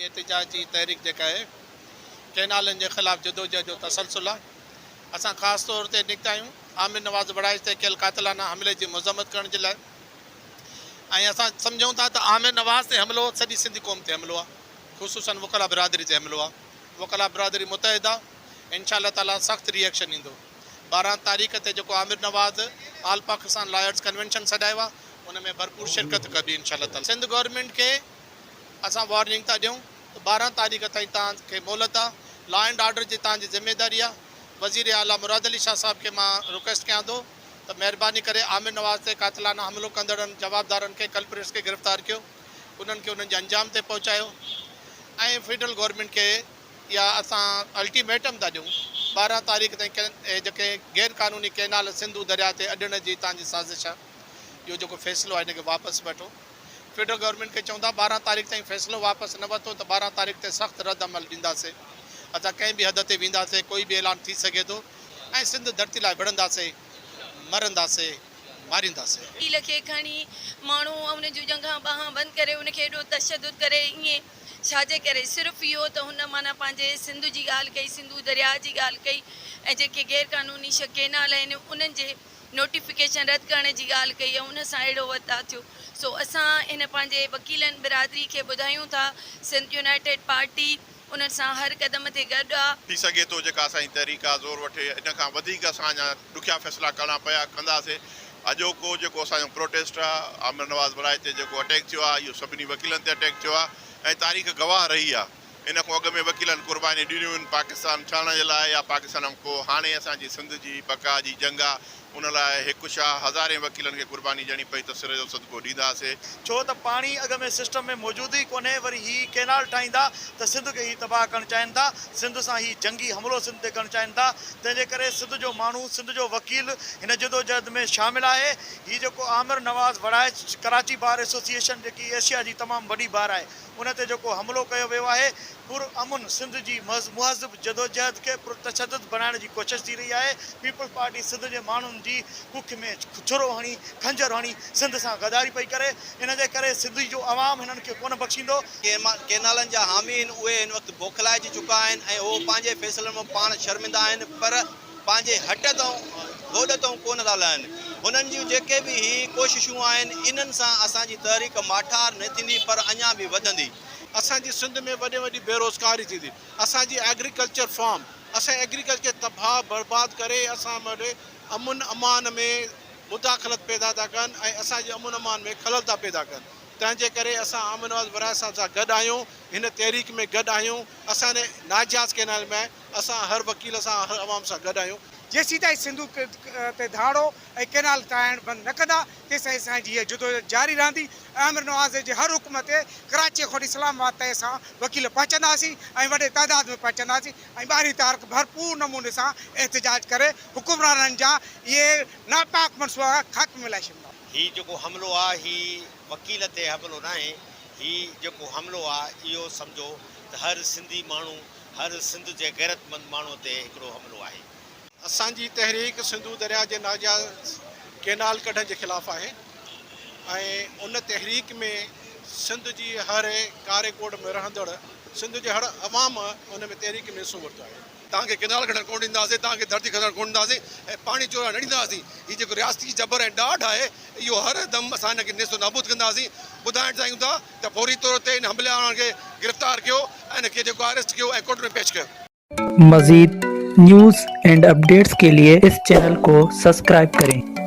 एहतजाज जी तहरीक जेका आहे कैनालनि जे ख़िलाफ़ जदोजहद जो तसलसल आहे। असां ख़ासि तौर ते निकिता आहियूं आमिर नवाज़ वड़ाइच ते कयल क़ातिलाना हमले जी मज़म्मत करण जे लाइ। ऐं असां सम्झूं था त आमिर नवाज़ ते हमिलो सॼी सिंधी क़ौम ते हमिलो आहे, ख़ुसूसन वकला बिरादरी ते हमिलो आहे। वकला बिरादरी मुतहिद आहे, इंशाअल्लाह ताला सख़्तु रिएक्शन ईंदो। 12 तारीख़ ते जेको आमिर नवाज़ आल पाकिस्तान लॉयर्स कन्वेंशन सॾायो आहे उन में भरपूर शिरकत कबी इंशाअल्लाह ताला। सिंध गवर्नमेंट खे असां वार्निंग था ॾियूं त 12 तारीख़ ताईं तव्हांखे मोहलत आहे। लॉ एंड ऑर्डर जी तव्हांजी ज़िम्मेदारी आहे। वज़ीर आला मुराद अली शाह साहब खे मां रिक्वेस्ट कयां थो त महिरबानी करे आमिर नवाज़ ते क़ातिलाना हमिलो कंदड़नि जवाबदारनि खे कल्प्रिट्स खे गिरफ़्तार कयो, उन्हनि खे उन्हनि जे अंजाम ते पहुचायो। ऐं फेडरल गवर्नमेंट खे इहा असां अल्टीमेटम था ॾियूं 12 तारीख़ ताईं जेके गैर क़ानूनी कैनाल सिंधू दरिया ते अॾण जी तव्हांजी साज़िश आहे, इहो जेको फ़ैसिलो आहे हिनखे वापसि वठो। फेडरल गवर्नमेंट खे चवंदा 12 तारीख़ ताईं फ़ैसिलो वापसि न वरितो त 12 तारीख़ ते सख़्तु रद्द अमल ॾींदासीं। असां कंहिं बि हद ते वेंदासीं, कोई बि ऐलान थी सघे थो ऐं सिंध धरती लाइ विढ़ंदासीं, मरंदासीं, मारींदासीं। वकील खे खणी माण्हू उन जूं जंघां ॿाहां बंदि करे उनखे एॾो तशदुद करे ईअं छाजे करे? सिर्फ़ु इहो त हुन माना पंहिंजे सिंध जी ॻाल्हि कई, सिंधू दरिया जी ॻाल्हि कई ऐं जेके गैर क़ानूनी केनाल आहिनि उन्हनि जे नोटिफिकेशन रद्द करण जी ॻाल्हि कई ऐं उन सां अहिड़ो वता थियो। सो असां हिन पंहिंजे वकीलनि बिरादरी खे ॿुधायूं था सिंध यूनाइटेड पार्टी उन्हनि सां हर क़दम ते गॾु आहे। थी सघे थो जेका असांजी तहरीक आहे ज़ोर वठे, इन खां वधीक असां अञा ॾुखिया फ़ैसिला करणा पिया कंदासीं। अॼोको जेको असांजो प्रोटेस्ट आहे आमिर नवाज़ वड़ाइच ते जेको अटैक थियो आहे इहो सभिनी वकीलनि ते अटैक थियो आहे ऐं तारीख़ गवाह रही आहे। इन खां अॻु में वकीलनि क़ुर्बानी ॾिनियूं आहिनि पाकिस्तान छाणण जे लाइ या पाकिस्तान खां हाणे असांजी सिंध जी बका जी जंग आहे उन लाइ हिकु छा हज़ारे वकीलनि खे क़ुर्बानी ॾियणी पई त सिर जो सदको ॾींदासीं। छो त पाणी अॻ में सिस्टम में मौजूदु ई कोन्हे, वरी ही कैनाल ठाहींदा त सिंध खे ही तबाह करणु चाहिनि था, सिंध सां ही जंगी हमलो सिंध ते करणु चाहिनि था। तंहिंजे करे सिंध जो माण्हू, सिंध जो वकील हिन जदोजहद में शामिल आहे। ही जेको आमिर नवाज़ वड़ाइच कराची बार एसोसिएशन जेकी एशिया जी तमामु वॾी बार आहे उन ते जेको हमिलो कयो वियो आहे पुरअमन सिंध जी मुहज़िब जदोजहद खे पुरतशदद बनाइण जी कोशिशि थी रही आहे। पीपल्स पार्टी सिंध जे माण्हुनि जी कुख में छुरो हणी, खंजर हणी सिंध सां गदारी पई करे। इन जे करे सिंधी जो अवाम हिननि खे कोन बख़्शींदो। कैनालनि जा हामी आहिनि उहे हिन वक़्तु बौखलाइजी चुका आहिनि ऐं उहो पंहिंजे फ़ैसिलनि में पाण शर्मिंदा आहिनि, पर पंहिंजे हट तां होॾ तां कोन था लहनि। हुननि जूं जेके बि ही कोशिशूं आहिनि इन्हनि सां असांजी तहरीक माठार न थींदी पर अञा बि वधंदी। असांजी सिंध में वॾे वॾी बेरोज़गारी थींदी। असांजी एग्रीकल्चर फार्म, असां एग्रीकल्चर खे तबाह बर्बाद करे असां वटि अमुन अमान में मुदाख़लत पैदा था कनि ऐं असांजे अमुन अमान में ख़लल था पैदा कनि। तंहिंजे करे असां आमिर नवाज़ वड़ाइच सां गॾु आहियूं, हिन तहरीक में गॾु आहियूं। असांजे नाजायज़ कैनाल में असां हर वकील सां, हर अवाम सां गॾु आहियूं। जेसीं ताईं सिंधु ते धाड़ो ऐं कैनाल ठाहिण बंदि न कंदा तेसिताईं असांजी इहा जदोजहद जारी रहंदी। आमिर नवाज़ जे हर हुकुम ते कराची खों इस्लामाबाद ताईं असां वकील पहुचंदासीं ऐं वॾे तइदाद में पहुचंदासीं ऐं 12 तारीख़ भरपूर नमूने सां एहतजाज करे हुकुमराननि जा इहे नापाक मनसूबा ख़ात्मे में लाइ छॾींदा। ही जेको हमिलो आहे ही वकील ते हमिलो न आहे, ही जेको हमिलो आहे इहो सम्झो त हर सिंधी माण्हू, हर सिंध जे गैरतमंद माण्हू ते हिकिड़ो हमिलो आहे। असांजी तहरीक सिंधू दरिया जे नाजायज़ कैनाल कढण जे ख़िलाफ़ु आहे ऐं उन तहरीक में सिंध जी हर कारे कोड में रहंदड़ सिंध जे हर अवाम उन में तहरीक में हिसो वरितो आहे। तव्हांखे कैनाल कढणु कोन ॾींदासीं, तव्हांखे धरती खणणु कोन ॾींदासीं ऐं पाणी चोरण न ॾींदासीं। हीउ जेको रियासती जबर ऐं ॾाढ आहे इहो हर दम असां हिनखे नेस्तो नाबूद कंदासीं। ॿुधाइणु चाहियूं था त फौरी तौर ते हिन हमले वारनि खे गिरफ़्तार कयो ऐं हिनखे जेको अरेस्ट कयो ऐं कोर्ट में पेश कयो। मज़ीद न्यूज़ एंड अपडेट्स के लिए इस चैनल को सब्सक्राइब करें।